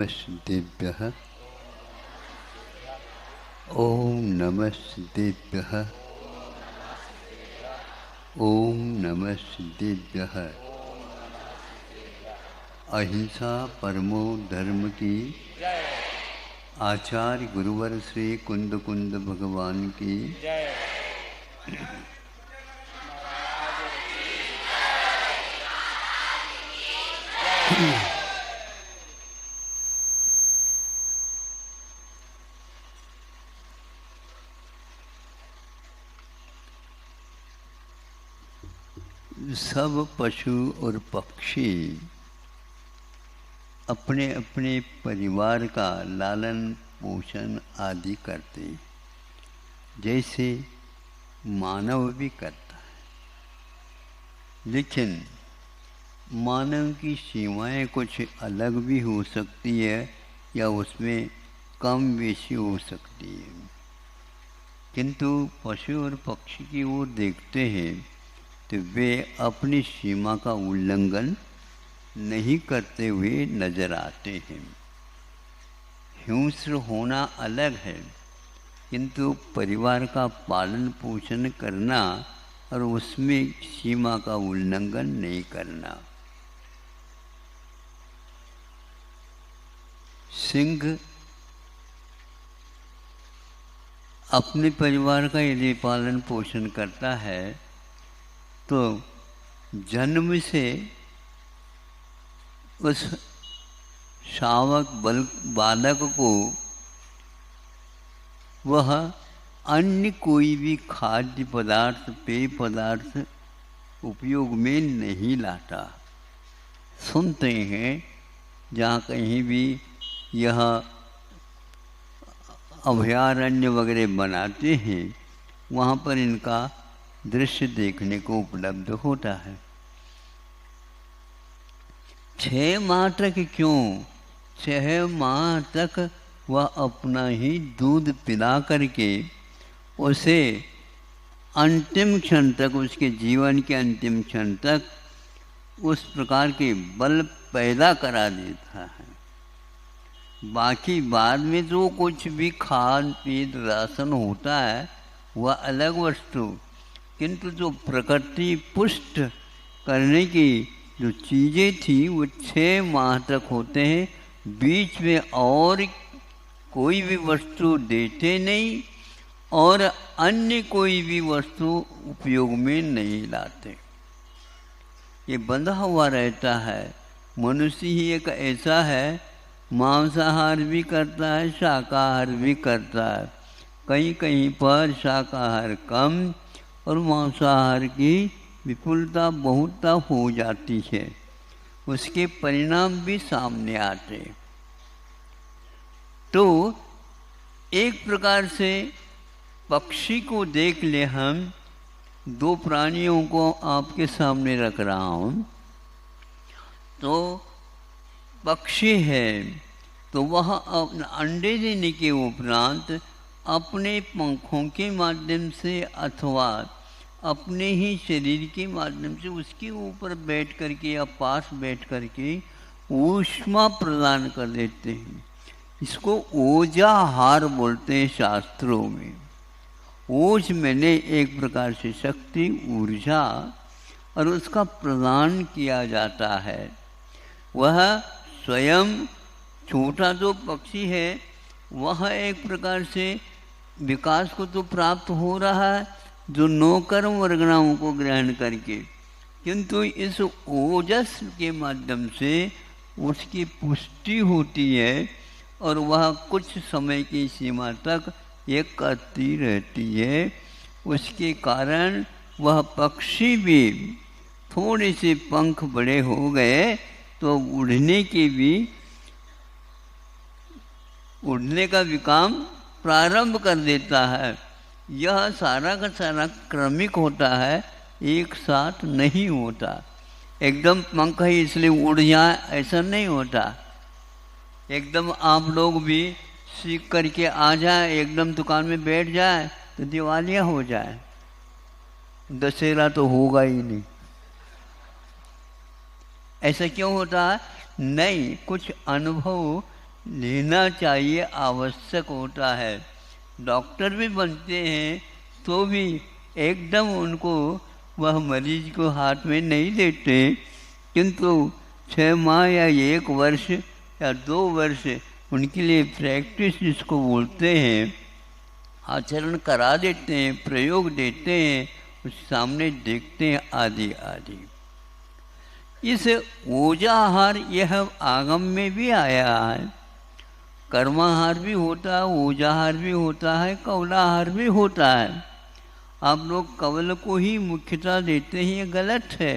नमस्तेभ्यः। ओम नमस्तेभ्यः। ओम नमस्तेभ्यः। अहिंसा परमो धर्म की, आचार्य गुरुवर श्री कुंद कुंद भगवान की जय। सब पशु और पक्षी अपने अपने परिवार का लालन पोषण आदि करते, जैसे मानव भी करता है। लेकिन मानव की सीमाएं कुछ अलग भी हो सकती है या उसमें कम बेशी हो सकती है। किंतु पशु और पक्षी की ओर देखते हैं तो वे अपनी सीमा का उल्लंघन नहीं करते हुए नजर आते हैं। हिंस्र होना अलग है, किंतु परिवार का पालन पोषण करना और उसमें सीमा का उल्लंघन नहीं करना। सिंह अपने परिवार का यदि पालन पोषण करता है तो जन्म से उस शावक बालक को वह अन्य कोई भी खाद्य पदार्थ पेय पदार्थ उपयोग में नहीं लाता। सुनते हैं जहाँ कहीं भी यह अभयारण्य वगैरह बनाते हैं, वहाँ पर इनका दृश्य देखने को उपलब्ध होता है। 6 माह तक क्यों, 6 माह तक वह अपना ही दूध पिला करके उसे अंतिम क्षण तक, उसके जीवन के अंतिम क्षण तक उस प्रकार के बल पैदा करा देता है। बाकी बाद में जो कुछ भी खाद पीत राशन होता है वह अलग वस्तु, किंतु जो प्रकृति पुष्ट करने की जो चीज़ें थी वो 6 माह तक होते हैं। बीच में और कोई भी वस्तु देते नहीं और अन्य कोई भी वस्तु उपयोग में नहीं लाते। ये बंधा हुआ रहता है। मनुष्य ही एक ऐसा है, मांसाहार भी करता है, शाकाहार भी करता है। कहीं कहीं पर शाकाहार कम और मांसाहार की विपुलता बहुतता हो जाती है। उसके परिणाम भी सामने आते। तो एक प्रकार से पक्षी को देख ले, हम 2 प्राणियों को आपके सामने रख रहा हूँ। तो पक्षी है तो वह अंडे देने के उपरांत अपने पंखों के माध्यम से अथवा अपने ही शरीर के माध्यम से उसके ऊपर बैठ करके या पास बैठ करके ऊष्मा प्रदान कर देते हैं। इसको ओजाहार बोलते हैं शास्त्रों में। ओज मैंने एक प्रकार से शक्ति, ऊर्जा, और उसका प्रदान किया जाता है। वह स्वयं छोटा जो पक्षी है वह एक प्रकार से विकास को तो प्राप्त हो रहा है जो नौकर वर्गणाओं को ग्रहण करके, किंतु इस ओजस के माध्यम से उसकी पुष्टि होती है और वह कुछ समय की सीमा तक ये करती रहती है। उसके कारण वह पक्षी भी थोड़े से पंख बड़े हो गए तो उड़ने का भी काम प्रारंभ कर देता है। यह सारा का सारा क्रमिक होता है, एक साथ नहीं होता। एकदम पंख ही इसलिए उड़ जाए ऐसा नहीं होता। एकदम आप लोग भी सीख करके आ जाए, एकदम दुकान में बैठ जाए तो दिवालिया हो जाए, दशहरा तो होगा ही नहीं। ऐसा क्यों होता है? नहीं, कुछ अनुभव लेना चाहिए, आवश्यक होता है। डॉक्टर भी बनते हैं तो भी एकदम उनको वह मरीज को हाथ में नहीं देते, किंतु 6 माह या 1 वर्ष या 2 वर्ष उनके लिए प्रैक्टिस जिसको बोलते हैं, आचरण करा देते हैं, प्रयोग देते हैं, उस सामने देखते हैं, आदि आदि। इस ओजाहार यह आगम में भी आया है। कर्माहार भी होता है, ओजाहार भी होता है, कवलाहार भी होता है। आप लोग कवल को ही मुख्यता देते हैं, ये गलत है।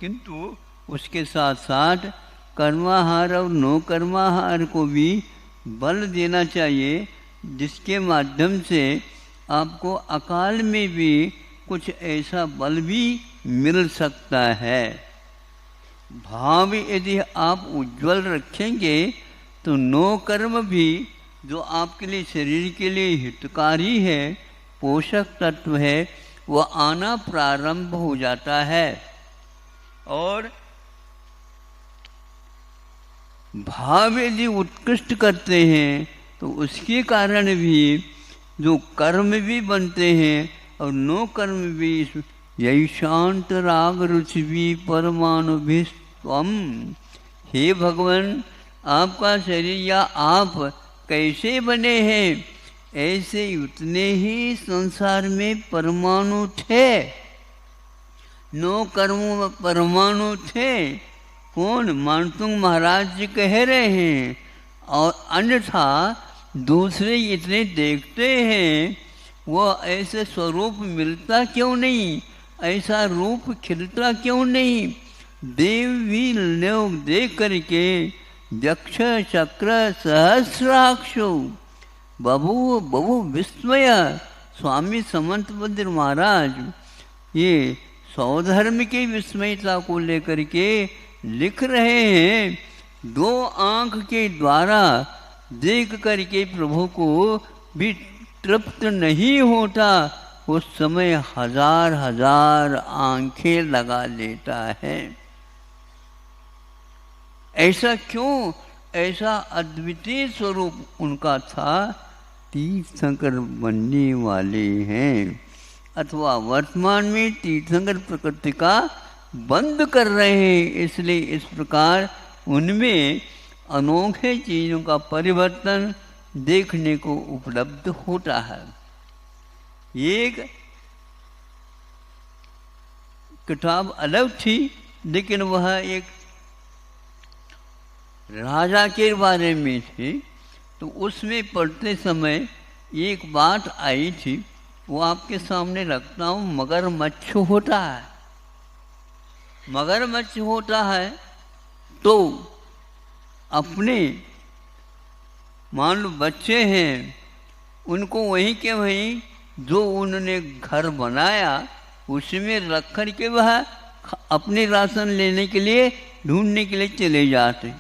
किंतु उसके साथ साथ कर्माहार और नो कर्माहार को भी बल देना चाहिए, जिसके माध्यम से आपको अकाल में भी कुछ ऐसा बल भी मिल सकता है। भाव यदि आप उज्ज्वल रखेंगे तो नो कर्म भी, जो आपके लिए शरीर के लिए हितकारी है, पोषक तत्व है, वह आना प्रारंभ हो जाता है। और भाव यदि उत्कृष्ट करते हैं तो उसके कारण भी जो कर्म भी बनते हैं और नो कर्म भी, यही शांत राग रुचि भी परमाणु भी स्वम। हे भगवान, आपका शरीर या आप कैसे बने हैं, ऐसे उतने ही संसार में परमाणु थे। नो कर्म परमाणु थे। कौन? मानतुंग महाराज जी कह रहे हैं। और अन्यथा दूसरे इतने देखते हैं, वो ऐसे स्वरूप मिलता क्यों नहीं, ऐसा रूप खिलता क्यों नहीं। देव भी लोग देख करके यक्ष चक्र सहस्राक्षो बबू बबू विस्मय। स्वामी समंत बद्र महाराज ये सौधर्म की विस्मयता को लेकर के लिख रहे हैं। 2 आंख के द्वारा देख करके प्रभु को भी तृप्त नहीं होता, उस समय 1000 आंखें लगा लेता है। ऐसा क्यों? ऐसा अद्वितीय स्वरूप उनका था। तीर्थंकर बनने वाले हैं, अथवा वर्तमान में तीर्थंकर प्रकृति का बंद कर रहे हैं, इसलिए इस प्रकार उनमें अनोखे चीज़ों का परिवर्तन देखने को उपलब्ध होता है। एक किताब अलग थी, लेकिन वह एक राजा के बारे में थी, तो उसमें पढ़ते समय एक बात आई थी, वो आपके सामने रखता हूँ। मगरमच्छ होता है, मगरमच्छ होता है तो अपने मान लो बच्चे हैं, उनको वहीं के वहीं जो उन्होंने घर बनाया उसमें रख कर के वह अपने राशन लेने के लिए ढूंढने के लिए चले जाते।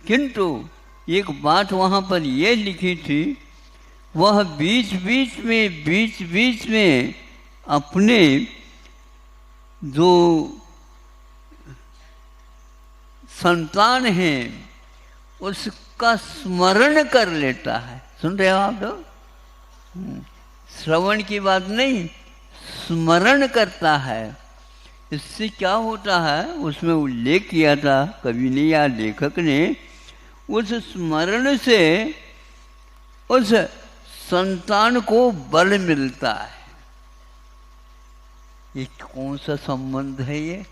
किंतु एक बात वहाँ पर यह लिखी थी, वह बीच बीच में अपने जो संतान हैं उसका स्मरण कर लेता है। सुन रहे हो आप लोग? श्रवण की बात नहीं, स्मरण करता है। इससे क्या होता है, उसमें उल्लेख किया था कवि ने या लेखक ने, उस स्मरण से उस संतान को बल मिलता है। ये कौन सा संबंध है? ये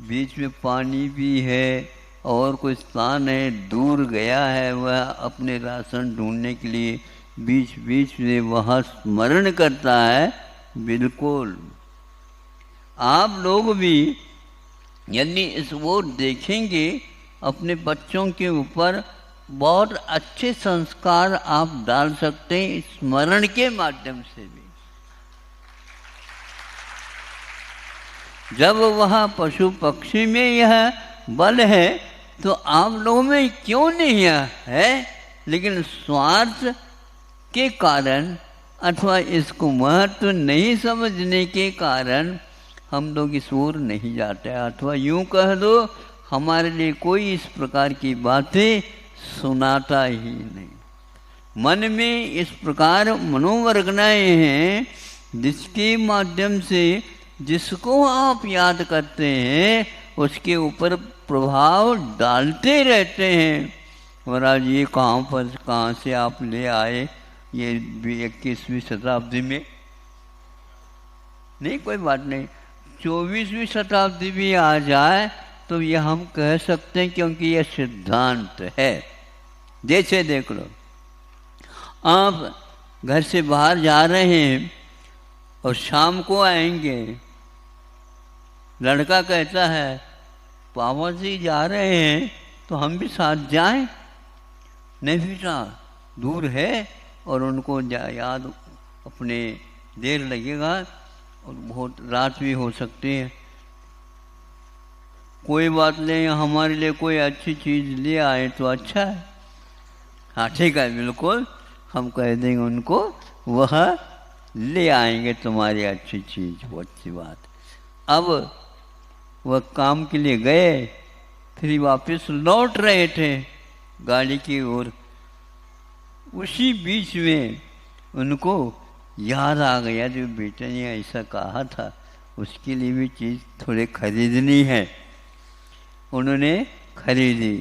बीच में पानी भी है और कोई स्थान है, दूर गया है वह अपने राशन ढूंढने के लिए, बीच में वह स्मरण करता है। बिल्कुल आप लोग भी यदि इस वो देखेंगे अपने बच्चों के ऊपर, बहुत अच्छे संस्कार आप डाल सकते हैं स्मरण के माध्यम से भी। जब वह पशु पक्षी में यह बल है तो आप लोगों में क्यों नहीं है? लेकिन स्वार्थ के कारण अथवा इसको महत्व नहीं समझने के कारण हम लोग इस ओर नहीं जाते, अथवा यूं कह दो हमारे लिए कोई इस प्रकार की बातें सुनाता ही नहीं। मन में इस प्रकार मनोवरगनाएं हैं जिसके माध्यम से जिसको आप याद करते हैं उसके ऊपर प्रभाव डालते रहते हैं। महाराज ये कहाँ से आप ले आए ये 21वीं शताब्दी में? नहीं, कोई बात नहीं, 24वीं शताब्दी भी आ जाए तो ये हम कह सकते हैं, क्योंकि यह सिद्धांत है। जैसे देख लो, आप घर से बाहर जा रहे हैं और शाम को आएंगे, लड़का कहता है पापा जी जा रहे हैं तो हम भी साथ जाएं? नहीं बेटा, दूर है और उनको याद अपने देर लगेगा और बहुत रात भी हो सकती है। कोई बात नहीं, हमारे लिए कोई अच्छी चीज़ ले आए तो अच्छा है। हाँ ठीक है, बिल्कुल हम कह देंगे उनको, वह ले आएंगे तुम्हारी अच्छी चीज़, वो अच्छी बात। अब वह काम के लिए गए, फिर वापस लौट रहे थे गाड़ी की ओर। उसी बीच में उनको याद आ गया जो बेटे ने ऐसा कहा था, उसके लिए भी चीज़ थोड़े खरीदनी है। उन्होंने खरीदी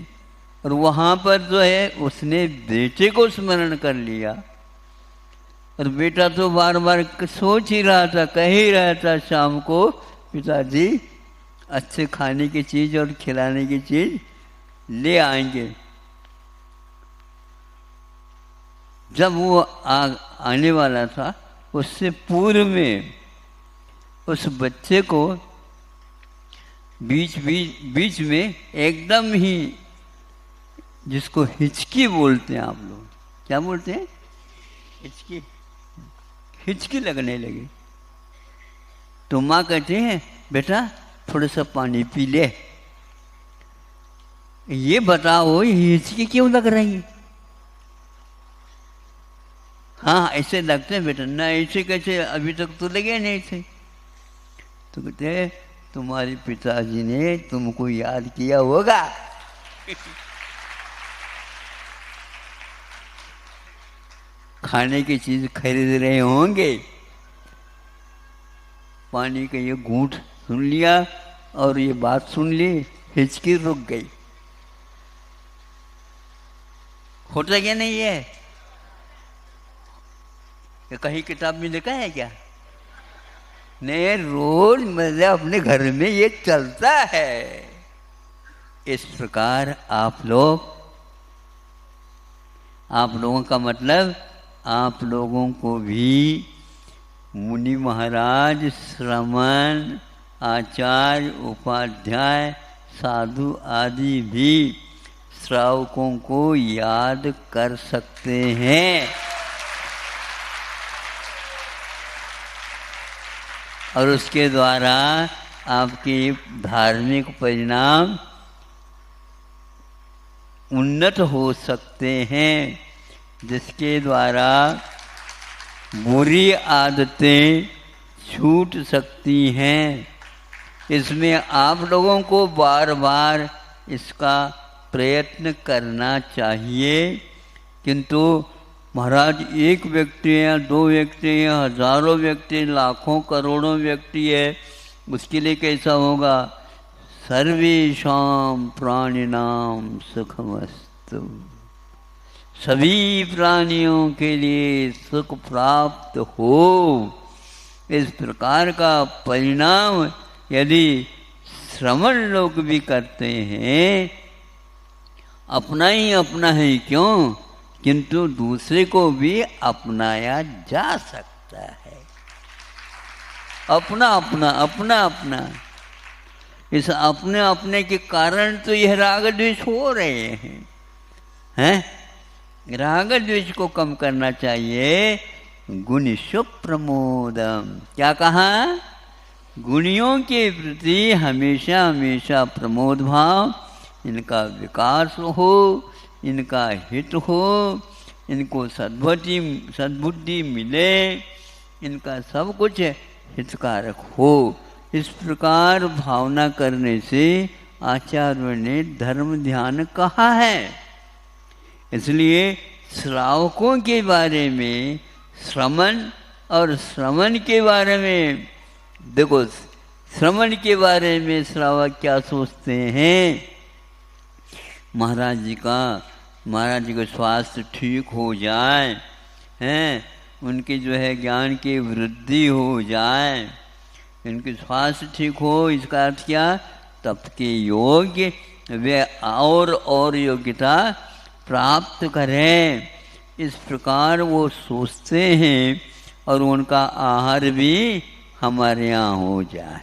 और वहाँ पर जो है उसने बेटे को स्मरण कर लिया। और बेटा तो बार बार सोच ही रहा था, कह ही रहा था शाम को, पिताजी अच्छे खाने की चीज़ और खिलाने की चीज़ ले आएंगे। जब वो आने वाला था, उससे पूर्व में उस बच्चे को बीच में एकदम ही, जिसको हिचकी बोलते हैं आप लोग, क्या बोलते हैं? हिचकी लगने लगी। तो माँ कहती है बेटा थोड़ा सा पानी पी ले। ये बताओ ये हिचकी क्यों लग रही है? हाँ ऐसे लगते हैं बेटा। ना ऐसे कैसे, अभी तक तो लगे नहीं थे। तो कहते तुम्हारे पिताजी ने तुमको याद किया होगा। खाने की चीज खरीद रहे होंगे। पानी का ये घूंट सुन लिया और ये बात सुन ली, हिचकी रुक गई। होता क्या नहीं है? ये कहीं किताब में लिखा है क्या? नहीं, रोज मतलब अपने घर में ये चलता है। इस प्रकार आप लोगों का मतलब, आप लोगों को भी मुनि महाराज, श्रमण, आचार्य, उपाध्याय, साधु आदि भी श्रावकों को याद कर सकते हैं और उसके द्वारा आपके धार्मिक परिणाम उन्नत हो सकते हैं, जिसके द्वारा बुरी आदतें छूट सकती हैं। इसमें आप लोगों को बार बार इसका प्रयत्न करना चाहिए। किंतु महाराज एक व्यक्ति है, दो व्यक्ति हैं, हजारों व्यक्ति, लाखों करोड़ों व्यक्ति है, उसके लिए कैसा होगा? सर्वेषां प्राणिनां सुखमस्तु, सभी प्राणियों के लिए सुख प्राप्त हो। इस प्रकार का परिणाम यदि श्रमण लोग भी करते हैं, अपना ही अपना है क्यों, किंतु दूसरे को भी अपनाया जा सकता है। अपना अपना अपना अपना, इस अपने अपने के कारण तो यह राग द्वेष हो रहे हैं। राग द्वेष को कम करना चाहिए। गुणेषु प्रमोदम, क्या कहा? गुणियों के प्रति हमेशा हमेशा प्रमोद भाव, इनका विकास हो, इनका हित हो, इनको सद्बुद्धि मिले, इनका सब कुछ हितकारक हो। इस प्रकार भावना करने से आचार्यों ने धर्म ध्यान कहा है। इसलिए श्रावकों के बारे में श्रमण और श्रवण के बारे में देखो, श्रवण के बारे में श्रावक क्या सोचते हैं, महाराज जी का स्वास्थ्य ठीक हो जाए, हैं, उनके जो है ज्ञान की वृद्धि हो जाए, उनके स्वास्थ्य ठीक हो, इसका अर्थ क्या, तप के योग्य वे और योग्यता प्राप्त करें, इस प्रकार वो सोचते हैं और उनका आहार भी हमारे यहाँ हो जाए।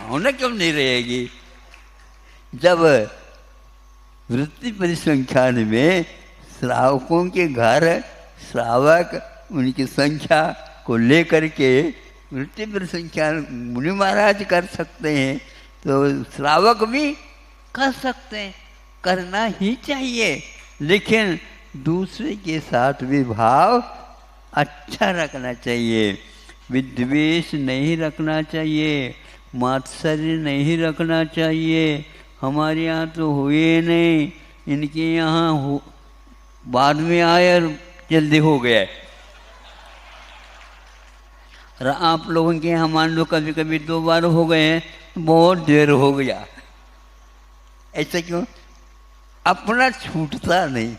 होना क्यों नहीं रहेगी, जब वृत्ति परिसंख्यान में श्रावकों के घर श्रावक उनकी संख्या को लेकर के वृत्ति परिसंख्यान मुनि महाराज कर सकते हैं, तो श्रावक भी कर सकते हैं, करना ही चाहिए, लेकिन दूसरे के साथ भी भाव अच्छा रखना चाहिए, विद्वेष नहीं रखना चाहिए, मात्सर्य नहीं रखना चाहिए। हमारे यहाँ तो हुए नहीं, इनके यहाँ बाद में आए और जल्दी हो गया। और आप लोगों के यहाँ मान लो कभी कभी 2 बार हो गए हैं, बहुत देर हो गया। ऐसा क्यों, अपना छूटता नहीं।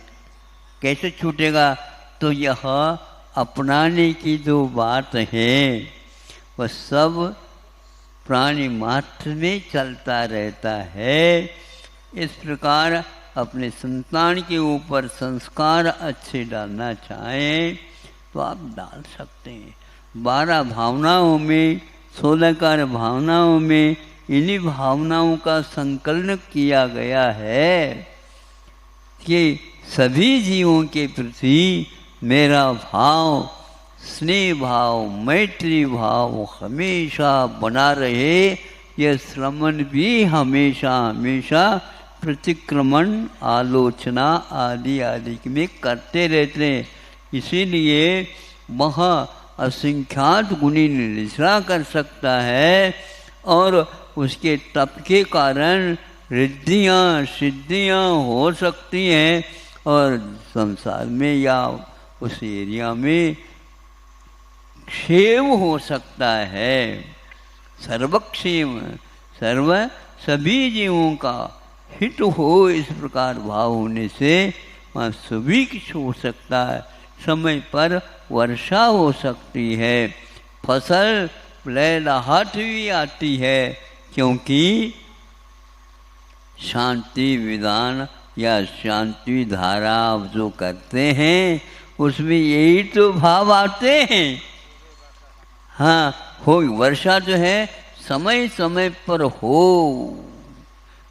कैसे छूटेगा, तो यह अपनाने की जो बात है वह सब प्राणी मात्र में चलता रहता है। इस प्रकार अपने संतान के ऊपर संस्कार अच्छे डालना चाहें तो आप डाल सकते हैं। 12 भावनाओं में 16 भावनाओं में इन्हीं भावनाओं का संकलन किया गया है कि सभी जीवों के प्रति मेरा भाव, स्नेह भाव, मैत्री भाव हमेशा बना रहे। यह श्रमण भी हमेशा हमेशा प्रतिक्रमण, आलोचना आदि आदि में करते रहते हैं। इसीलिए वह असंख्यात गुणी निर्देशना कर सकता है और उसके तप के कारण रिद्धियाँ सिद्धियाँ हो सकती हैं और संसार में या उस एरिया में क्षेम हो सकता है। सर्वक्षेम, सभी जीवों का हित हो, इस प्रकार भाव होने से वहाँ सभी कुछ हो सकता है। समय पर वर्षा हो सकती है, फसल लहलहाट भी आती है, क्योंकि शांति विधान या शांति धारा जो करते हैं उसमें यही तो भाव आते हैं। हाँ, हो वर्षा जो है समय समय पर हो,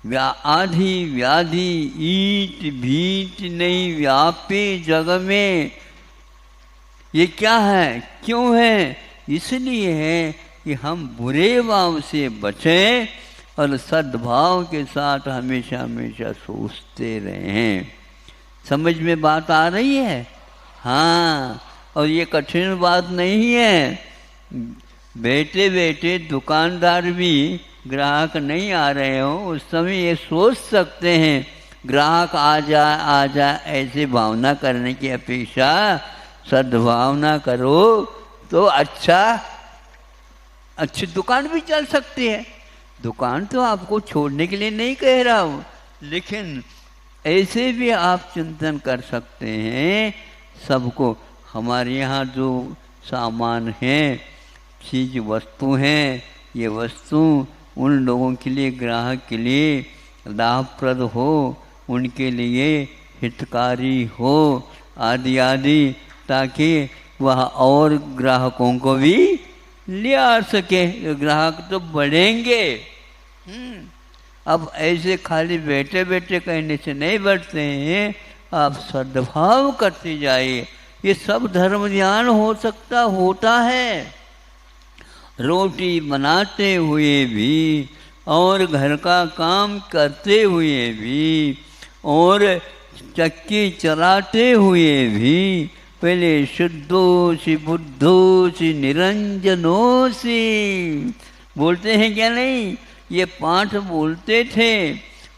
आधी व्याधि ईट भीट नहीं व्यापे जग में। ये क्या है, क्यों है, इसलिए है कि हम बुरे भाव से बचें और सद्भाव के साथ हमेशा हमेशा सोचते रहें। समझ में बात आ रही है? हाँ, और ये कठिन बात नहीं है। बैठे बैठे दुकानदार भी ग्राहक नहीं आ रहे हो उस समय ये सोच सकते हैं ग्राहक आ जा, ऐसे भावना करने की अपेक्षा सद्भावना करो तो अच्छी दुकान भी चल सकती है। दुकान तो आपको छोड़ने के लिए नहीं कह रहा हूँ, लेकिन ऐसे भी आप चिंतन कर सकते हैं। सबको हमारे यहाँ जो सामान है, चीज वस्तु हैं, ये वस्तु उन लोगों के लिए, ग्राहक के लिए लाभप्रद हो, उनके लिए हितकारी हो आदि आदि, ताकि वह और ग्राहकों को भी ले आ सके। ग्राहक तो बढ़ेंगे। अब ऐसे खाली बैठे बैठे कहने से नहीं बढ़ते हैं, आप सद्भाव करते जाइए। ये सब धर्म ज्ञान होता है। रोटी बनाते हुए भी और घर का काम करते हुए भी और चक्की चलाते हुए भी पहले शुद्धोसी बुद्धोसी निरंजनोसी बोलते हैं क्या नहीं? ये पाठ बोलते थे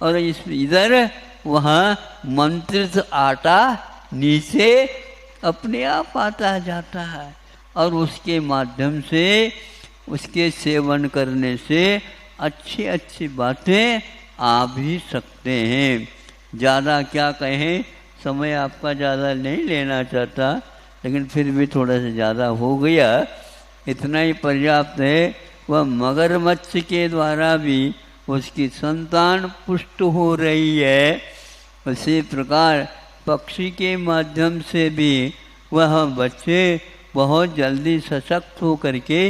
और इधर वहाँ मंत्रित आटा नीचे अपने आप आता जाता है और उसके माध्यम से उसके सेवन करने से अच्छी अच्छी बातें आ भी सकते हैं। ज़्यादा क्या कहें, समय आपका ज़्यादा नहीं लेना चाहता, लेकिन फिर भी थोड़ा सा ज़्यादा हो गया, इतना ही पर्याप्त है। वह मगरमच्छ के द्वारा भी उसकी संतान पुष्ट हो रही है, उसी प्रकार पक्षी के माध्यम से भी वह बच्चे बहुत जल्दी सशक्त हो करके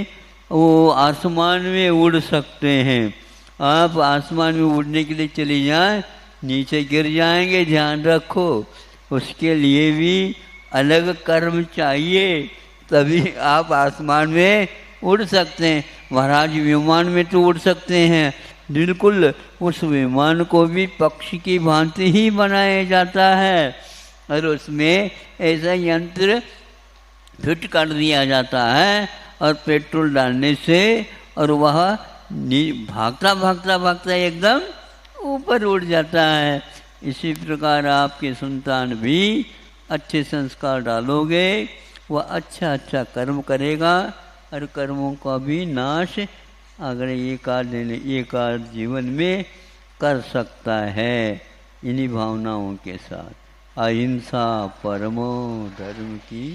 वो आसमान में उड़ सकते हैं। आप आसमान में उड़ने के लिए चले जाएं, नीचे गिर जाएंगे, ध्यान रखो। उसके लिए भी अलग कर्म चाहिए, तभी आप आसमान में उड़ सकते हैं। महाराज विमान में तो उड़ सकते हैं, बिल्कुल उस विमान को भी पक्षी की भांति ही बनाया जाता है और उसमें ऐसा यंत्र फिट कर दिया जाता है और पेट्रोल डालने से और वह भागता भागता भागता एकदम ऊपर उड़ जाता है। इसी प्रकार आपकी संतान भी अच्छे संस्कार डालोगे, वह अच्छा अच्छा कर्म करेगा और कर्मों का भी नाश अगर एक आध जीवन में कर सकता है। इन्हीं भावनाओं के साथ अहिंसा परमो धर्म की